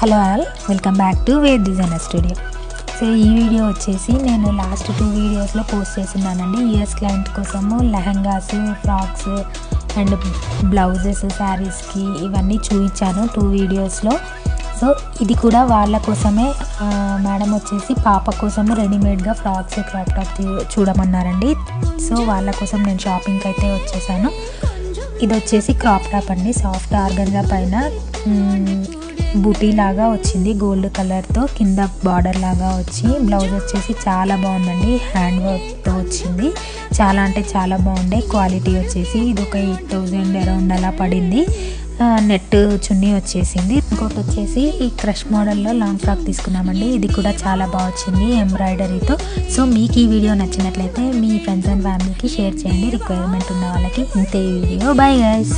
Hello all, welcome back to wear designer studio. So ఈ video వచ్చేసి నేను last 2 వీడియోస్లో పోస్ట్ చేస్తున్నానండి. యూఎస్ క్లయింట్ కోసము లెహంగాస్, ఫ్రాక్స్ అండ్ బ్లౌజెస్, శారీస్కి ఇవన్నీ చూపించాను 2 వీడియోస్లో. సో ఇది కూడా వాళ్ళ కోసమే. మేడం వచ్చేసి పాప కోసము రెడీమేడ్గా ఫ్రాక్స్, క్రాప్ టాప్ చూడమన్నారండి. సో వాళ్ళ కోసం నేను షాపింగ్కి అయితే వచ్చేసాను. ఇది వచ్చేసి క్రాప్ టాప్ అండి, సాఫ్ట్ ఆర్గంజా పైన బూటీ లాగా వచ్చింది, గోల్డ్ కలర్తో కింద బార్డర్ లాగా వచ్చి. బ్లౌజ్ వచ్చేసి చాలా బాగుందండి, హ్యాండ్ వర్క్తో వచ్చింది. చాలా అంటే చాలా బాగుండే. క్వాలిటీ వచ్చేసి ఇది ఒక 8000 అరౌండ్ అలా పడింది. నెట్ చున్నీ వచ్చేసింది. ఇంకోటి వచ్చేసి ఈ క్రష్ మోడల్లో లాంగ్ ఫ్రాక్ తీసుకున్నామండి. ఇది కూడా చాలా బాగా వచ్చింది ఎంబ్రాయిడరీతో. సో మీకు ఈ వీడియో నచ్చినట్లయితే మీ ఫ్రెండ్స్ అండ్ ఫ్యామిలీకి షేర్ చేయండి. రిక్వైర్మెంట్ ఉన్న వాళ్ళకి. ఇంతే ఈ వీడియో. Bye guys.